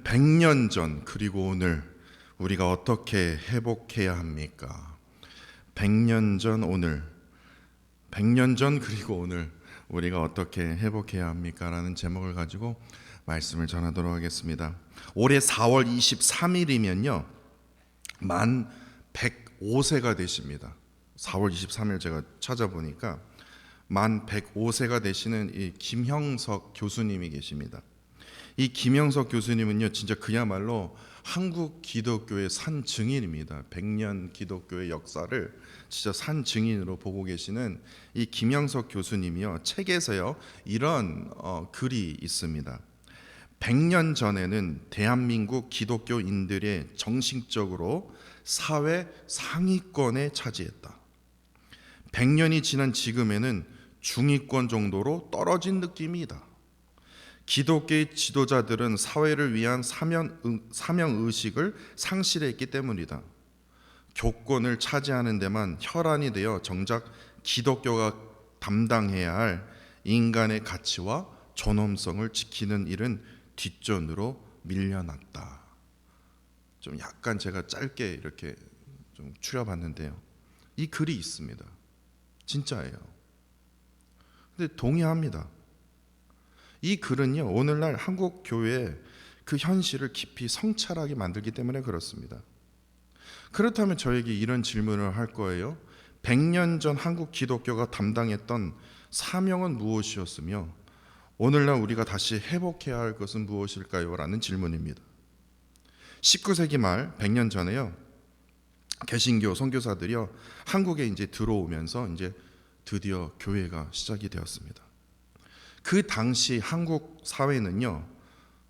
100년 전 그리고 오늘 우리가 어떻게 회복해야 합니까? 100년 전 오늘, 100년 전 그리고 오늘 우리가 어떻게 회복해야 합니까? 라는 제목을 가지고 말씀을 전하도록 하겠습니다. 올해 4월 23일이면요 만 105세가 되십니다. 4월 23일 제가 찾아보니까 만 105세가 되시는 이 김형석 교수님이 계십니다. 이 김형석 교수님은요 진짜 그야말로 한국 기독교의 산 증인입니다. 100년 기독교의 역사를 진짜 산 증인으로 보고 계시는 이 김형석 교수님이요 책에서요 이런 글이 있습니다. 100년 전에는 대한민국 기독교인들의 정신적으로 사회 상위권에 차지했다. 100년이 지난 지금에는 중위권 정도로 떨어진 느낌이다. 기독교의 지도자들은 사회를 위한 사명의식을 상실했기 때문이다. 교권을 차지하는 데만 혈안이 되어 정작 기독교가 담당해야 할 인간의 가치와 존엄성을 지키는 일은 뒷전으로 밀려났다. 좀 약간 제가 짧게 이렇게 좀 추려봤는데요. 이 글이 있습니다. 진짜예요. 근데 동의합니다. 이 글은요 오늘날 한국 교회의 그 현실을 깊이 성찰하게 만들기 때문에 그렇습니다. 그렇다면 저에게 이런 질문을 할 거예요. 100년 전 한국 기독교가 담당했던 사명은 무엇이었으며 오늘날 우리가 다시 회복해야 할 것은 무엇일까요? 라는 질문입니다. 19세기 말 100년 전에요 개신교 선교사들이요 한국에 이제 들어오면서 이제 드디어 교회가 시작이 되었습니다. 그 당시 한국 사회는요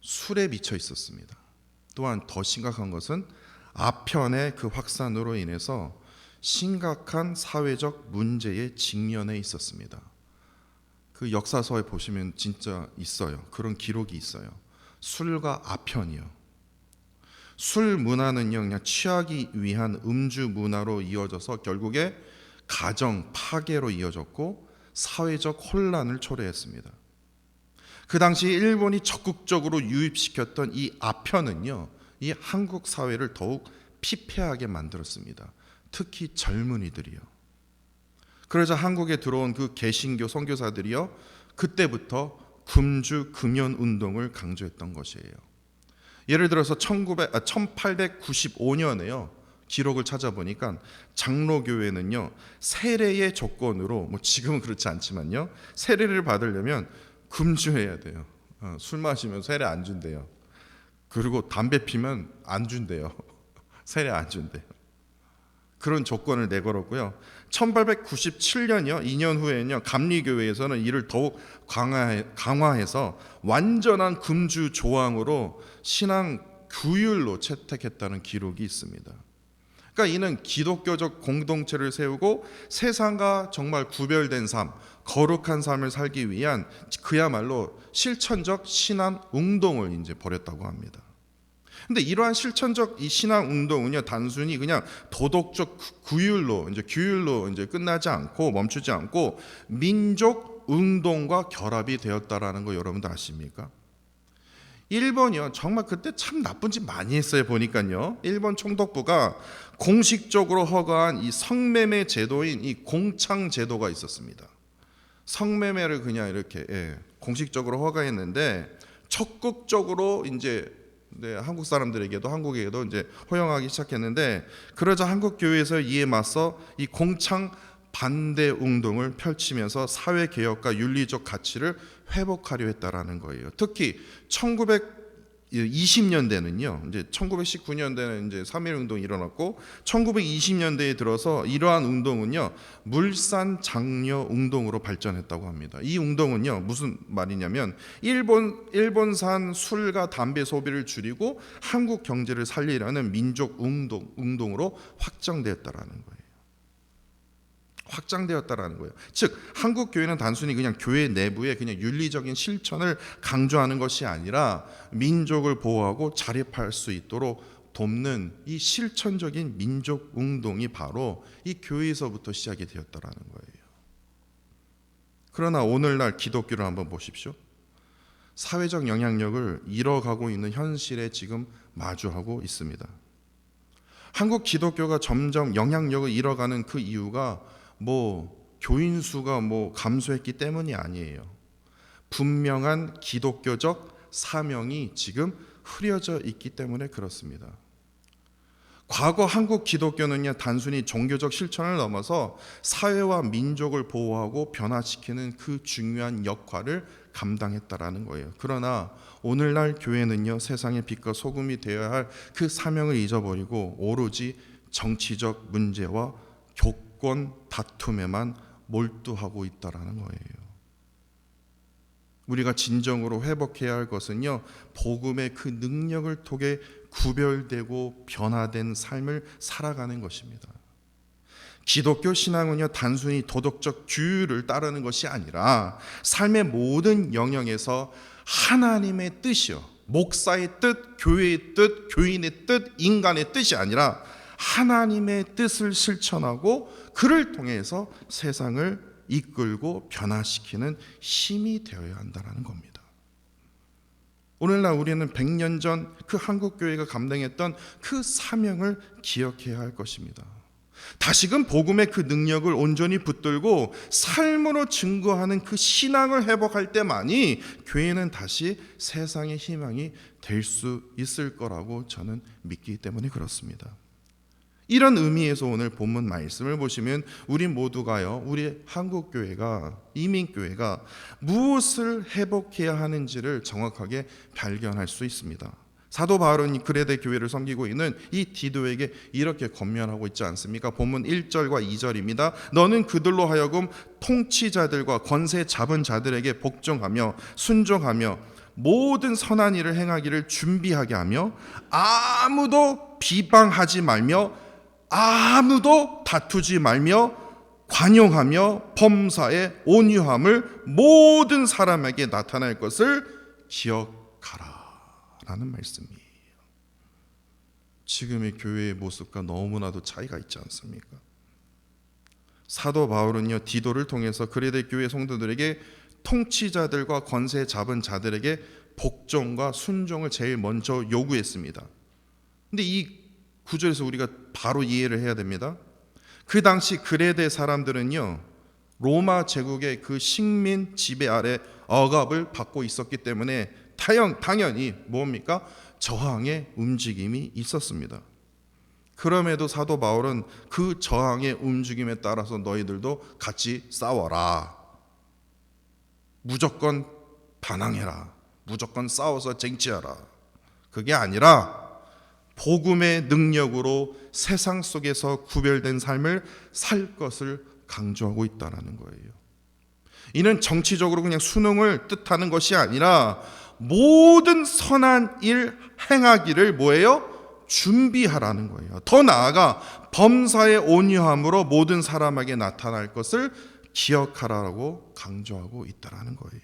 술에 미쳐 있었습니다. 또한 더 심각한 것은 아편의 그 확산으로 인해서 심각한 사회적 문제에 직면해 있었습니다. 그 역사서에 보시면 진짜 있어요. 그런 기록이 있어요. 술과 아편이요. 술 문화는요 그냥 취하기 위한 음주 문화로 이어져서 결국에 가정 파괴로 이어졌고 사회적 혼란을 초래했습니다. 그 당시 일본이 적극적으로 유입시켰던 이 아편은요 이 한국 사회를 더욱 피폐하게 만들었습니다. 특히 젊은이들이요. 그러자 한국에 들어온 그 개신교 선교사들이요 그때부터 금주 금연 운동을 강조했던 것이에요. 예를 들어서 1895년에요 기록을 찾아보니까 장로교회는요 세례의 조건으로 뭐 지금은 그렇지 않지만요 세례를 받으려면 금주해야 돼요. 술 마시면 세례 안 준대요. 그리고 담배 피면 안 준대요. 세례 안 준대요. 그런 조건을 내걸었고요. 1897년이요 2년 후에는요 감리교회에서는 이를 더욱 강화해서 완전한 금주 조항으로 신앙 규율로 채택했다는 기록이 있습니다. 그러니까 이는 기독교적 공동체를 세우고 세상과 정말 구별된 삶, 거룩한 삶을 살기 위한 그야말로 실천적 신앙 운동을 이제 벌였다고 합니다. 근데 이러한 실천적 이 신앙 운동은요 단순히 그냥 도덕적 규율로 이제 끝나지 않고 멈추지 않고 민족 운동과 결합이 되었다라는 거 여러분들 아십니까? 일본이요 정말 그때 참 나쁜 짓 많이 했어요. 보니까요 일본 총독부가 공식적으로 허가한 이 성매매 제도인 이 공창 제도가 있었습니다. 성매매를 그냥 이렇게 공식적으로 허가했는데 적극적으로 이제 한국 사람들에게도 한국에게도 이제 허용하기 시작했는데 그러자 한국 교회에서 이에 맞서 이 공창 반대 운동을 펼치면서 사회 개혁과 윤리적 가치를 회복하려 했다라는 거예요. 특히 1920년대는요. 이제 1919년대는 이제 3.1 운동이 일어났고 1920년대에 들어서 이러한 운동은요. 물산 장려 운동으로 발전했다고 합니다. 이 운동은요. 무슨 말이냐면 일본산 술과 담배 소비를 줄이고 한국 경제를 살리려는 민족 운동으로 확장되었다라는 거예요. 확장되었다라는 거예요. 즉 한국 교회는 단순히 그냥 교회 내부의 그냥 윤리적인 실천을 강조하는 것이 아니라 민족을 보호하고 자립할 수 있도록 돕는 이 실천적인 민족 운동이 바로 이 교회에서부터 시작이 되었다라는 거예요. 그러나 오늘날 기독교를 한번 보십시오. 사회적 영향력을 잃어가고 있는 현실에 지금 마주하고 있습니다. 한국 기독교가 점점 영향력을 잃어가는 그 이유가 교인 수가 감소했기 때문이 아니에요. 분명한 기독교적 사명이 지금 흐려져 있기 때문에 그렇습니다. 과거 한국 기독교는요, 단순히 종교적 실천을 넘어서 사회와 민족을 보호하고 변화시키는 그 중요한 역할을 감당했다라는 거예요. 그러나 오늘날 교회는요, 세상의 빛과 소금이 되어야 할 그 사명을 잊어버리고 오로지 정치적 문제와 교권 다툼에만 몰두하고 있다라는 거예요. 우리가 진정으로 회복해야 할 것은요, 복음의 그 능력을 통해 구별되고 변화된 삶을 살아가는 것입니다. 기독교 신앙은요, 단순히 도덕적 규율을 따르는 것이 아니라 삶의 모든 영역에서 하나님의 뜻이요, 목사의 뜻, 교회의 뜻, 교인의 뜻, 인간의 뜻이 아니라 하나님의 뜻을 실천하고 그를 통해서 세상을 이끌고 변화시키는 힘이 되어야 한다는 겁니다. 오늘날 우리는 100년 전 그 한국교회가 감당했던 그 사명을 기억해야 할 것입니다. 다시금 복음의 그 능력을 온전히 붙들고 삶으로 증거하는 그 신앙을 회복할 때만이 교회는 다시 세상의 희망이 될 수 있을 거라고 저는 믿기 때문에 그렇습니다. 이런 의미에서 오늘 본문 말씀을 보시면 우리 모두가요, 우리 한국교회가, 이민교회가 무엇을 회복해야 하는지를 정확하게 발견할 수 있습니다. 사도 바울은 그레데 교회를 섬기고 있는 이 디도에게 이렇게 권면하고 있지 않습니까? 본문 1절과 2절입니다. 너는 그들로 하여금 통치자들과 권세 잡은 자들에게 복종하며 순종하며 모든 선한 일을 행하기를 준비하게 하며 아무도 비방하지 말며 아무도 다투지 말며 관용하며 범사의 온유함을 모든 사람에게 나타낼 것을 기억하라 라는 말씀이에요. 지금의 교회의 모습과 너무나도 차이가 있지 않습니까? 사도 바울은요, 디도를 통해서 그레데 교회 성도들에게 통치자들과 권세 잡은 자들에게 복종과 순종을 제일 먼저 요구했습니다. 근데 이 구절에서 우리가 바로 이해를 해야 됩니다. 그 당시 그레데 사람들은요, 로마 제국의 그 식민 지배 아래 억압을 받고 있었기 때문에 당연히 뭡니까? 저항의 움직임이 있었습니다. 그럼에도 사도 바울은 그 저항의 움직임에 따라서 너희들도 같이 싸워라, 무조건 반항해라, 무조건 싸워서 쟁취하라, 그게 아니라 복음의 능력으로 세상 속에서 구별된 삶을 살 것을 강조하고 있다는 거예요. 이는 정치적으로 그냥 순응을 뜻하는 것이 아니라 모든 선한 일 행하기를 뭐예요? 준비하라는 거예요. 더 나아가 범사의 온유함으로 모든 사람에게 나타날 것을 기억하라고 강조하고 있다는 거예요.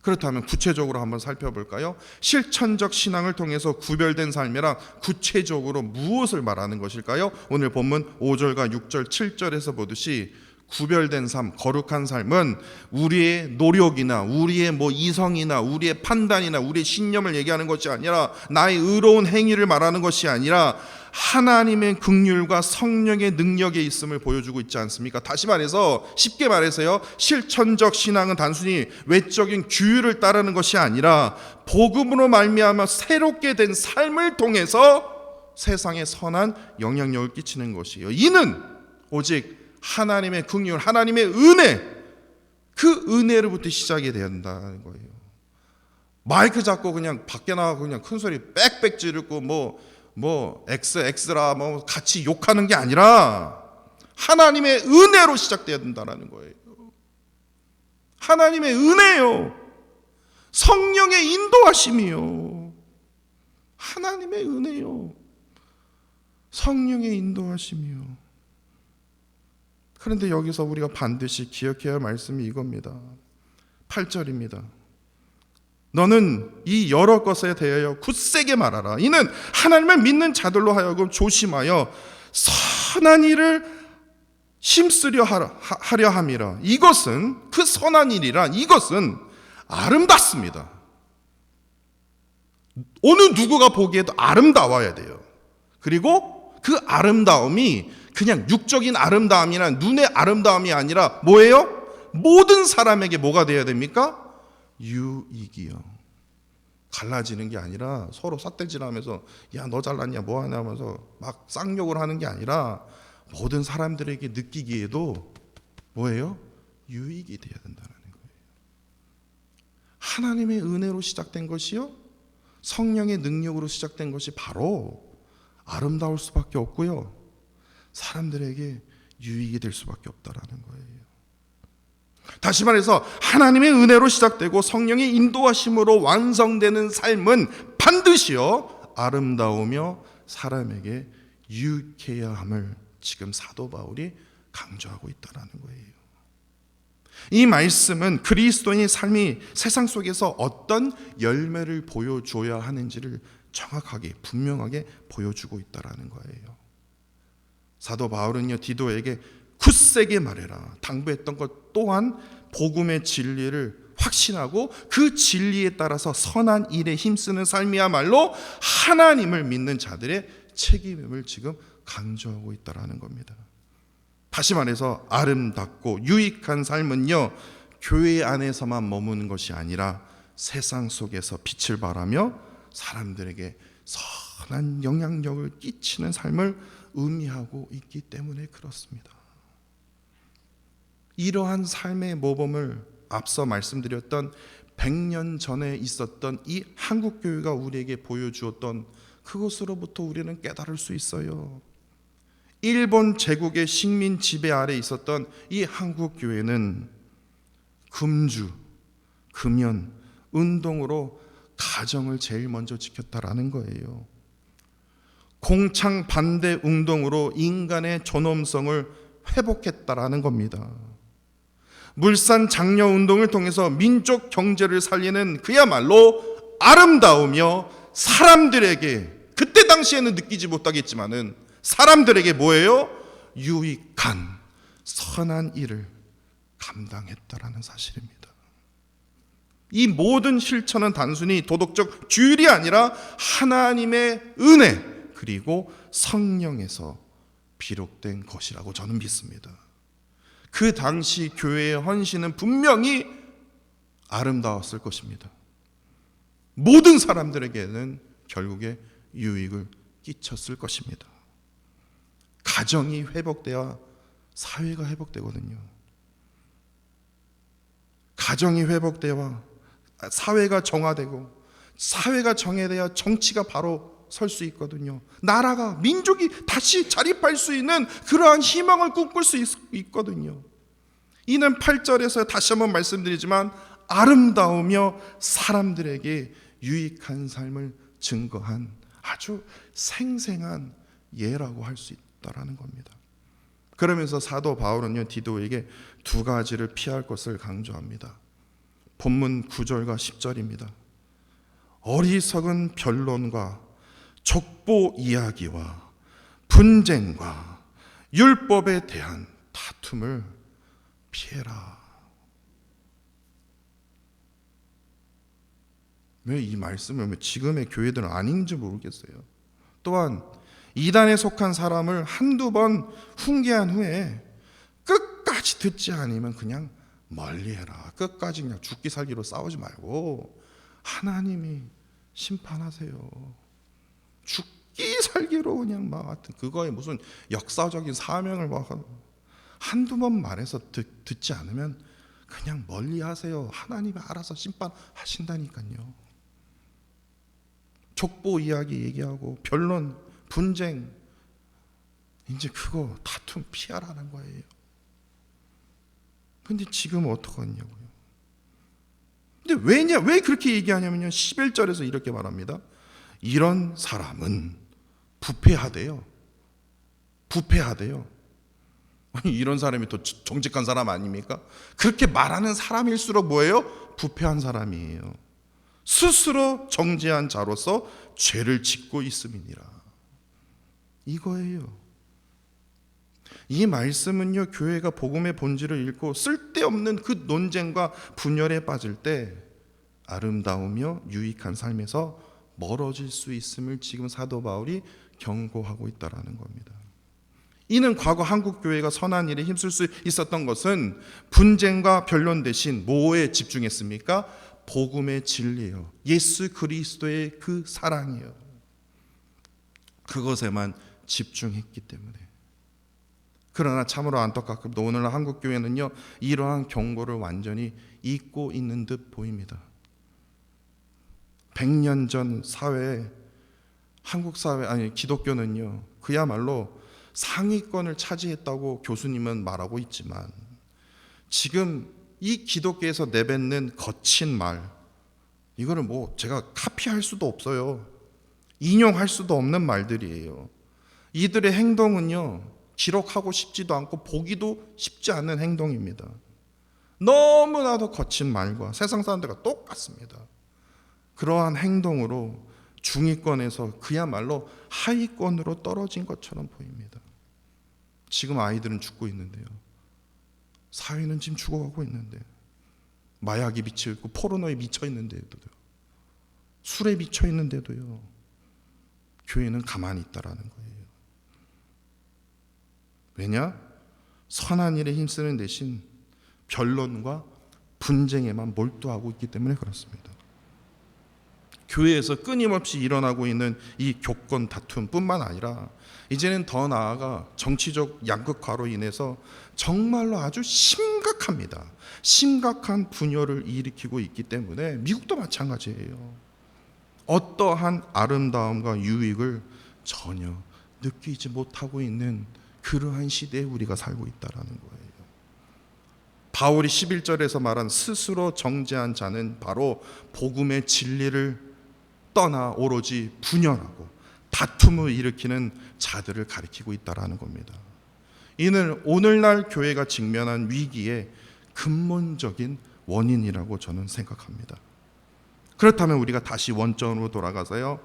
그렇다면 구체적으로 한번 살펴볼까요? 실천적 신앙을 통해서 구별된 삶이란 구체적으로 무엇을 말하는 것일까요? 오늘 본문 5절과 6절, 7절에서 보듯이 구별된 삶, 거룩한 삶은 우리의 노력이나 우리의 이성이나 우리의 판단이나 우리의 신념을 얘기하는 것이 아니라 나의 의로운 행위를 말하는 것이 아니라 하나님의 긍휼과 성령의 능력에 있음을 보여주고 있지 않습니까? 다시 말해서, 쉽게 말해서요, 실천적 신앙은 단순히 외적인 규율을 따르는 것이 아니라 복음으로 말미암아 새롭게 된 삶을 통해서 세상에 선한 영향력을 끼치는 것이에요. 이는 오직 하나님의 긍휼, 하나님의 은혜, 그 은혜로부터 시작이 된다는 거예요. 마이크 잡고 그냥 밖에 나가고 그냥 큰 소리 빽빽 지르고 엑스라 같이 욕하는 게 아니라 하나님의 은혜로 시작돼야 된다는 거예요. 하나님의 은혜요, 성령의 인도하심이요, 하나님의 은혜요, 성령의 인도하심이요. 그런데 여기서 우리가 반드시 기억해야 할 말씀이 이겁니다. 8절입니다. 너는 이 여러 것에 대하여 굳세게 말하라. 이는 하나님을 믿는 자들로 하여금 조심하여 선한 일을 힘쓰려 하려 함이라. 이것은, 그 선한 일이란 이것은 아름답습니다. 어느 누구가 보기에도 아름다워야 돼요. 그리고 그 아름다움이 그냥 육적인 아름다움이나 눈의 아름다움이 아니라 뭐예요? 모든 사람에게 뭐가 돼야 됩니까? 유익이요. 갈라지는 게 아니라 서로 삿대질하면서 야 너 잘났냐 뭐하냐 하면서 막 쌍욕을 하는 게 아니라 모든 사람들에게 느끼기에도 뭐예요? 유익이 돼야 된다는 거예요. 하나님의 은혜로 시작된 것이요, 성령의 능력으로 시작된 것이 바로 아름다울 수밖에 없고요, 사람들에게 유익이 될 수밖에 없다라는 거예요. 다시 말해서 하나님의 은혜로 시작되고 성령의 인도하심으로 완성되는 삶은 반드시요 아름다우며 사람에게 유익해야 함을 지금 사도 바울이 강조하고 있다는 거예요. 이 말씀은 그리스도인의 삶이 세상 속에서 어떤 열매를 보여줘야 하는지를 정확하게 분명하게 보여주고 있다는 거예요. 사도 바울은요 디도에게 굳세게 말해라 당부했던 것 또한 복음의 진리를 확신하고 그 진리에 따라서 선한 일에 힘쓰는 삶이야말로 하나님을 믿는 자들의 책임임을 지금 강조하고 있다는 겁니다. 다시 말해서 아름답고 유익한 삶은요 교회 안에서만 머무는 것이 아니라 세상 속에서 빛을 발하며 사람들에게 선한 영향력을 끼치는 삶을 의미하고 있기 때문에 그렇습니다. 이러한 삶의 모범을 앞서 말씀드렸던 100년 전에 있었던 이 한국교회가 우리에게 보여주었던 그것으로부터 우리는 깨달을 수 있어요. 일본 제국의 식민 지배 아래 있었던 이 한국교회는 금주, 금연, 운동으로 가정을 제일 먼저 지켰다라는 거예요. 공창 반대 운동으로 인간의 존엄성을 회복했다라는 겁니다. 물산 장려 운동을 통해서 민족 경제를 살리는 그야말로 아름다우며 사람들에게 그때 당시에는 느끼지 못하겠지만은 사람들에게 뭐예요? 유익한 선한 일을 감당했다라는 사실입니다. 이 모든 실천은 단순히 도덕적 규율이 아니라 하나님의 은혜 그리고 성령에서 비롯된 것이라고 저는 믿습니다. 그 당시 교회의 헌신은 분명히 아름다웠을 것입니다. 모든 사람들에게는 결국에 유익을 끼쳤을 것입니다. 가정이 회복돼야 사회가 회복되거든요. 가정이 회복돼야 사회가 정화되고 사회가 정해돼야 정치가 바로 설 수 있거든요. 나라가 민족이 다시 자립할 수 있는 그러한 희망을 꿈꿀 수 있거든요. 이는 8절에서 다시 한번 말씀드리지만 아름다우며 사람들에게 유익한 삶을 증거한 아주 생생한 예라고 할 수 있다라는 겁니다. 그러면서 사도 바울은요 디도에게 두 가지를 피할 것을 강조합니다. 본문 9절과 10절입니다. 어리석은 변론과 족보 이야기와 분쟁과 율법에 대한 다툼을 피해라. 왜 이 말씀을 지금의 교회들은 아닌지 모르겠어요. 또한 이단에 속한 사람을 한두 번 훈계한 후에 끝까지 듣지 않으면 그냥 멀리해라. 끝까지 그냥 죽기 살기로 싸우지 말고 하나님이 심판하세요. 죽기 살기로 그냥 막 하여튼 그거에 무슨 역사적인 사명을 막 한두 번 말해서 듣지 않으면 그냥 멀리하세요. 하나님이 알아서 심판하신다니까요. 족보 이야기 얘기하고 변론, 분쟁 이제 그거 다툼 피하라는 거예요. 근데 지금 어떡하냐고요. 근데 왜 그렇게 얘기하냐면요 11절에서 이렇게 말합니다. 이런 사람은 부패하대요. 아니 이런 사람이 더 정직한 사람 아닙니까? 그렇게 말하는 사람일수록 뭐예요? 부패한 사람이에요. 스스로 정죄한 자로서 죄를 짓고 있음이니라. 이거예요. 이 말씀은요 교회가 복음의 본질을 잃고 쓸데없는 그 논쟁과 분열에 빠질 때 아름다우며 유익한 삶에서 멀어질 수 있음을 지금 사도 바울이 경고하고 있다라는 겁니다. 이는 과거 한국 교회가 선한 일에 힘쓸 수 있었던 것은 분쟁과 변론 대신 뭐에 집중했습니까? 복음의 진리예요. 예수 그리스도의 그 사랑이에요. 그것에만 집중했기 때문에. 그러나 참으로 안타깝게도 오늘날 한국 교회는요, 이러한 경고를 완전히 잊고 있는 듯 보입니다. 100년 전 사회에 한국 사회, 아니 기독교는요, 그야말로 상위권을 차지했다고 교수님은 말하고 있지만 지금 이 기독교에서 내뱉는 거친 말, 이거를 뭐 제가 카피할 수도 없어요. 인용할 수도 없는 말들이에요. 이들의 행동은요, 기록하고 싶지도 않고 보기도 쉽지 않은 행동입니다. 너무나도 거친 말과 세상 사람들과 똑같습니다. 그러한 행동으로 중위권에서 그야말로 하위권으로 떨어진 것처럼 보입니다. 지금 아이들은 죽고 있는데요, 사회는 지금 죽어가고 있는데, 마약이 미쳐 있고 포르노에 미쳐 있는데도요, 술에 미쳐 있는데도요, 교회는 가만히 있다라는 거예요. 왜냐? 선한 일에 힘쓰는 대신 변론과 분쟁에만 몰두하고 있기 때문에 그렇습니다. 교회에서 끊임없이 일어나고 있는 이 교권 다툼뿐만 아니라 이제는 더 나아가 정치적 양극화로 인해서 정말로 아주 심각합니다. 심각한 분열을 일으키고 있기 때문에 미국도 마찬가지예요. 어떠한 아름다움과 유익을 전혀 느끼지 못하고 있는 그러한 시대에 우리가 살고 있다는 거예요. 바울이 11절에서 말한 스스로 정죄한 자는 바로 복음의 진리를 떠나 오로지 분열하고 다툼을 일으키는 자들을 가리키고 있다는 겁니다. 이는 오늘날 교회가 직면한 위기의 근본적인 원인이라고 저는 생각합니다. 그렇다면 우리가 다시 원점으로 돌아가서요,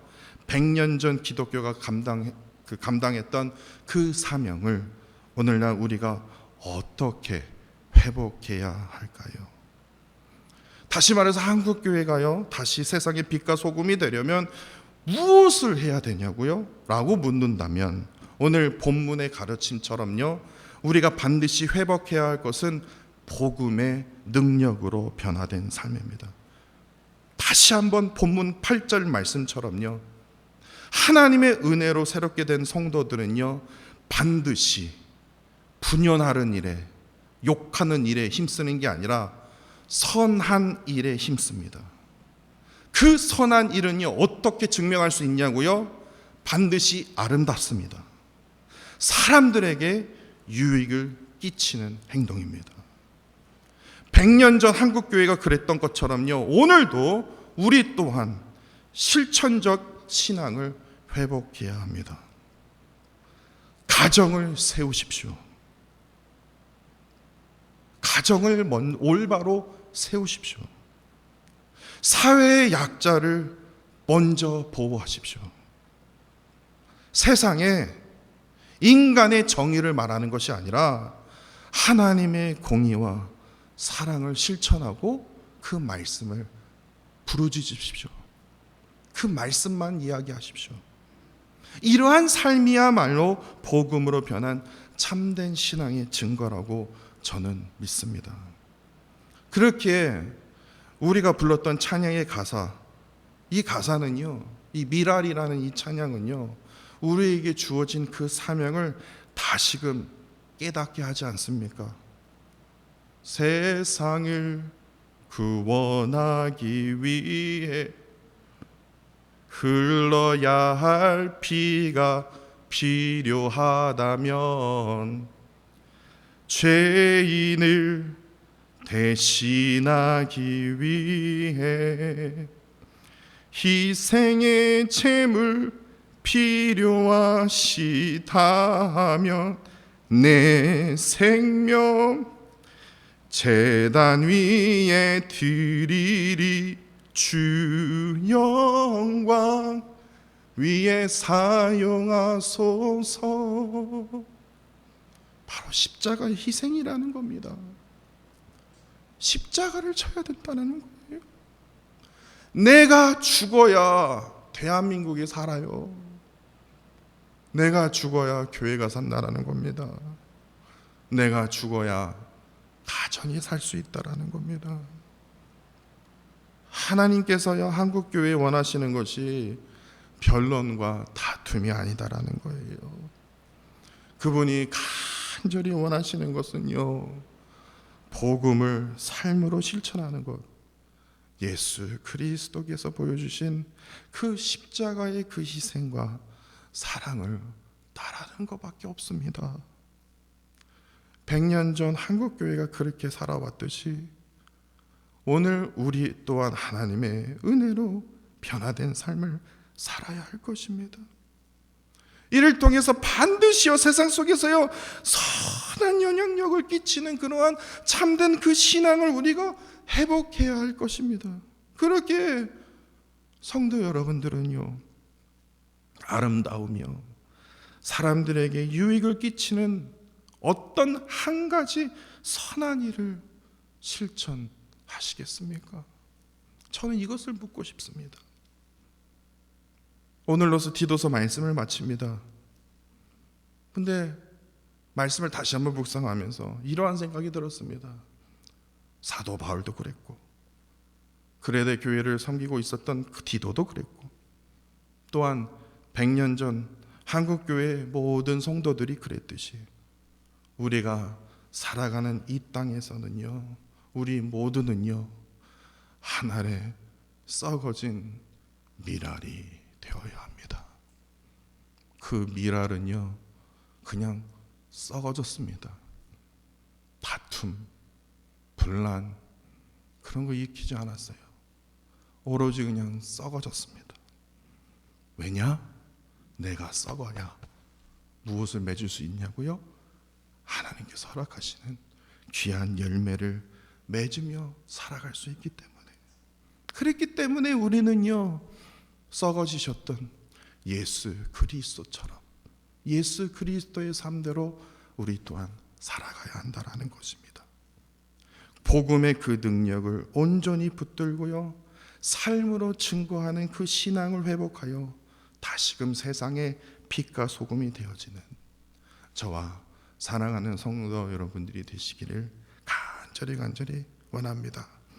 100년 전 기독교가 감당했던 그 사명을 오늘날 우리가 어떻게 회복해야 할까요? 다시 말해서 한국 교회가요, 다시 세상의 빛과 소금이 되려면 무엇을 해야 되냐고요? 라고 묻는다면 오늘 본문의 가르침처럼요, 우리가 반드시 회복해야 할 것은 복음의 능력으로 변화된 삶입니다. 다시 한번 본문 8절 말씀처럼요, 하나님의 은혜로 새롭게 된 성도들은요, 반드시 분연하는 일에, 욕하는 일에 힘쓰는 게 아니라 선한 일에 힘씁니다. 그 선한 일은요, 어떻게 증명할 수 있냐고요? 반드시 아름답습니다. 사람들에게 유익을 끼치는 행동입니다. 100년 전 한국 교회가 그랬던 것처럼요, 오늘도 우리 또한 실천적 신앙을 회복해야 합니다. 가정을 세우십시오. 가정을 올바로 세우십시오. 사회의 약자를 먼저 보호하십시오. 세상에 인간의 정의를 말하는 것이 아니라 하나님의 공의와 사랑을 실천하고 그 말씀을 부르짖으십시오. 그 말씀만 이야기하십시오. 이러한 삶이야말로 복음으로 변한 참된 신앙의 증거라고 저는 믿습니다. 그렇게 우리가 불렀던 찬양의 가사, 이 가사는요, 이 미랄이라는 이 찬양은요, 우리에게 주어진 그 사명을 다시금 깨닫게 하지 않습니까? 세상을 구원하기 위해 흘러야 할 피가 필요하다면 죄인을 대신하기 위해 희생의 제물 필요하시다면 내 생명 제단 위에 드리리 주 영광 위에 사용하소서. 바로 십자가의 희생이라는 겁니다. 십자가를 쳐야 된다는 거예요. 내가 죽어야 대한민국이 살아요. 내가 죽어야 교회가 산다라는 겁니다. 내가 죽어야 가정이 살 수 있다라는 겁니다. 하나님께서요, 한국교회에 원하시는 것이 변론과 다툼이 아니다라는 거예요. 그분이 간절히 원하시는 것은요, 복음을 삶으로 실천하는 것, 예수 그리스도께서 보여주신 그 십자가의 그 희생과 사랑을 따르는 것밖에 없습니다. 100년 전 한국교회가 그렇게 살아왔듯이 오늘 우리 또한 하나님의 은혜로 변화된 삶을 살아야 할 것입니다. 이를 통해서 반드시요, 세상 속에서요, 선한 영향력을 끼치는 그러한 참된 그 신앙을 우리가 회복해야 할 것입니다. 그렇게 성도 여러분들은요, 아름다우며 사람들에게 유익을 끼치는 어떤 한 가지 선한 일을 실천하시겠습니까? 저는 이것을 묻고 싶습니다. 오늘로서 디도서 말씀을 마칩니다. 근데 말씀을 다시 한번 묵상하면서 이러한 생각이 들었습니다. 사도 바울도 그랬고, 그레데 교회를 섬기고 있었던 그 디도도 그랬고, 또한 100년 전 한국 교회의 모든 성도들이 그랬듯이 우리가 살아가는 이 땅에서는요, 우리 모두는요, 하늘에 썩어진 미랄이 되어야 합니다. 그 미랄은요, 그냥 썩어졌습니다. 다툼, 분란, 그런 거 일으키지 않았어요. 오로지 그냥 썩어졌습니다. 왜냐? 내가 썩어야 무엇을 맺을 수 있냐고요? 하나님께서 허락하시는 귀한 열매를 맺으며 살아갈 수 있기 때문에. 그랬기 때문에 우리는요, 썩어지셨던 예수 그리스도처럼 예수 그리스도의 삶대로 우리 또한 살아가야 한다라는 것입니다. 복음의 그 능력을 온전히 붙들고요, 삶으로 증거하는 그 신앙을 회복하여 다시금 세상의 빛과 소금이 되어지는 저와 사랑하는 성도 여러분들이 되시기를 간절히 원합니다.